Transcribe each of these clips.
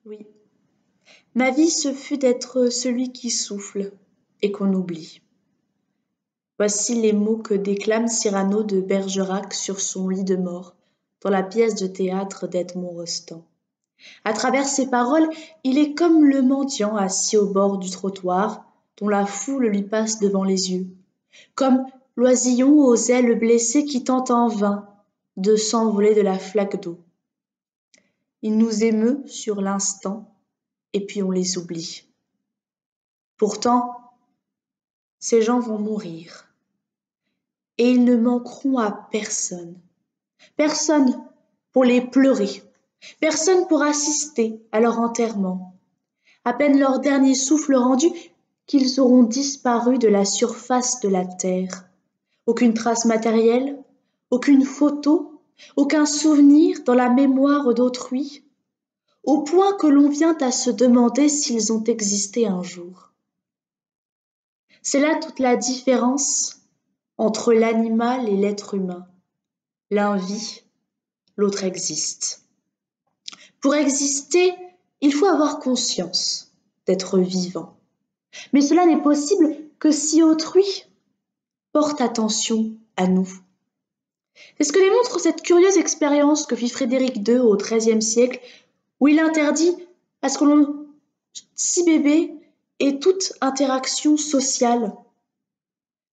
Oui, ma vie ce fut d'être celui qui souffle et qu'on oublie. Voici les mots que déclame Cyrano de Bergerac sur son lit de mort, dans la pièce de théâtre d'Edmond Rostand. À travers ces paroles, il est comme le mendiant assis au bord du trottoir, dont la foule lui passe devant les yeux, comme l'oisillon aux ailes blessées qui tente en vain de s'envoler de la flaque d'eau. Il nous émeut sur l'instant, et puis on les oublie. Pourtant, ces gens vont mourir, et ils ne manqueront à personne. Personne pour les pleurer, personne pour assister à leur enterrement. À peine leur dernier souffle rendu, qu'ils auront disparu de la surface de la terre. Aucune trace matérielle, aucune photo, aucun souvenir dans la mémoire d'autrui, au point que l'on vient à se demander s'ils ont existé un jour. C'est là toute la différence entre l'animal et l'être humain. L'un vit, l'autre existe. Pour exister, il faut avoir conscience d'être vivant. Mais cela n'est possible que si autrui porte attention à nous. C'est ce que démontre cette curieuse expérience que fit Frédéric II au XIIIe siècle, où il interdit à ce que l'on 6 bébés ait toute interaction sociale.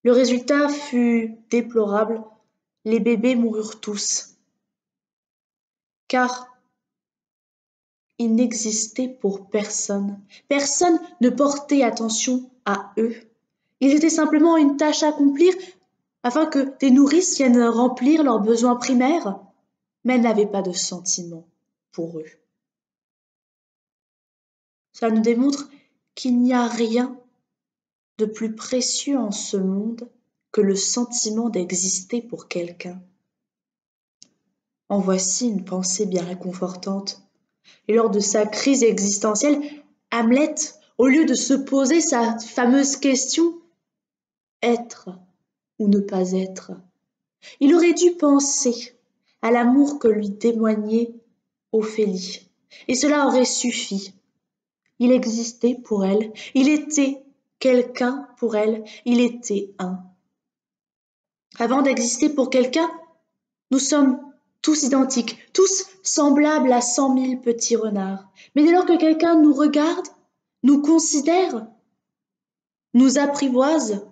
Le résultat fut déplorable, les bébés moururent tous, car ils n'existaient pour personne. Personne ne portait attention à eux. Ils étaient simplement une tâche à accomplir afin que des nourrices viennent remplir leurs besoins primaires, mais elles n'avaient pas de sentiment pour eux. Cela nous démontre qu'il n'y a rien de plus précieux en ce monde que le sentiment d'exister pour quelqu'un. En voici une pensée bien réconfortante. Et lors de sa crise existentielle, Hamlet, au lieu de se poser sa fameuse question « être ou ne pas être ?» il aurait dû penser à l'amour que lui témoignait Ophélie. Et cela aurait suffi. Il existait pour elle, il était quelqu'un pour elle, il était un. Avant d'exister pour quelqu'un, nous sommes tous identiques, tous semblables à 100 000 petits renards. Mais dès lors que quelqu'un nous regarde, nous considère, nous apprivoise,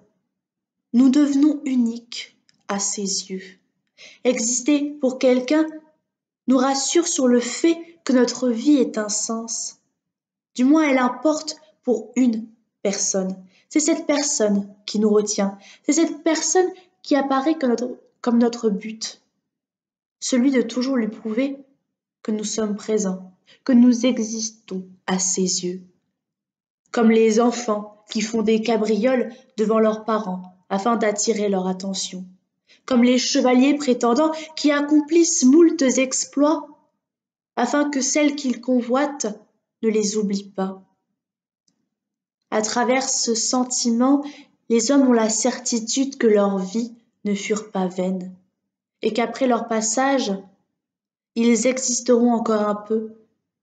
nous devenons uniques à ses yeux. Exister pour quelqu'un nous rassure sur le fait que notre vie est un sens. Du moins, elle importe pour une personne. C'est cette personne qui nous retient. C'est cette personne qui apparaît comme notre but. Celui de toujours lui prouver que nous sommes présents, que nous existons à ses yeux. Comme les enfants qui font des cabrioles devant leurs parents afin d'attirer leur attention. Comme les chevaliers prétendants qui accomplissent moultes exploits afin que celles qu'ils convoitent ne les oublient pas. À travers ce sentiment, les hommes ont la certitude que leurs vies ne furent pas vaines et qu'après leur passage, ils existeront encore un peu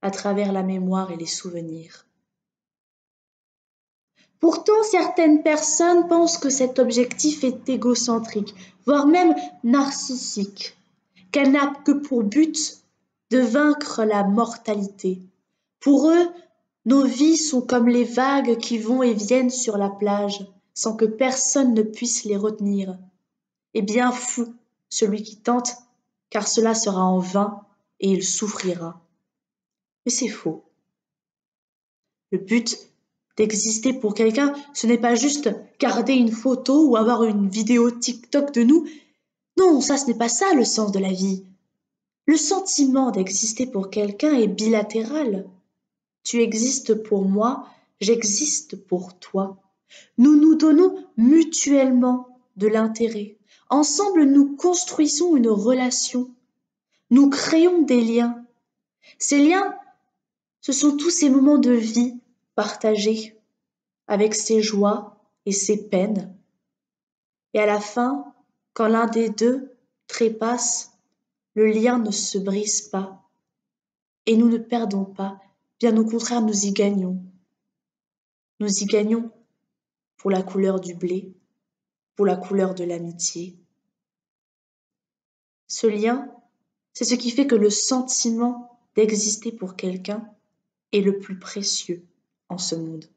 à travers la mémoire et les souvenirs. Pourtant, certaines personnes pensent que cet objectif est égocentrique, voire même narcissique, qu'elle n'a que pour but de vaincre la mortalité. Pour eux, nos vies sont comme les vagues qui vont et viennent sur la plage, sans que personne ne puisse les retenir. Et bien fou celui qui tente, car cela sera en vain et il souffrira. Mais c'est faux. Le but d'exister pour quelqu'un, ce n'est pas juste garder une photo ou avoir une vidéo TikTok de nous. Non, ça, ce n'est pas ça le sens de la vie. Le sentiment d'exister pour quelqu'un est bilatéral. Tu existes pour moi, j'existe pour toi. Nous nous donnons mutuellement de l'intérêt. Ensemble, nous construisons une relation. Nous créons des liens. Ces liens, ce sont tous ces moments de vie partagés, avec ses joies et ses peines. Et à la fin, quand l'un des deux trépasse, le lien ne se brise pas et nous ne perdons pas, bien au contraire nous y gagnons. Nous y gagnons pour la couleur du blé, pour la couleur de l'amitié. Ce lien, c'est ce qui fait que le sentiment d'exister pour quelqu'un est le plus précieux en ce monde.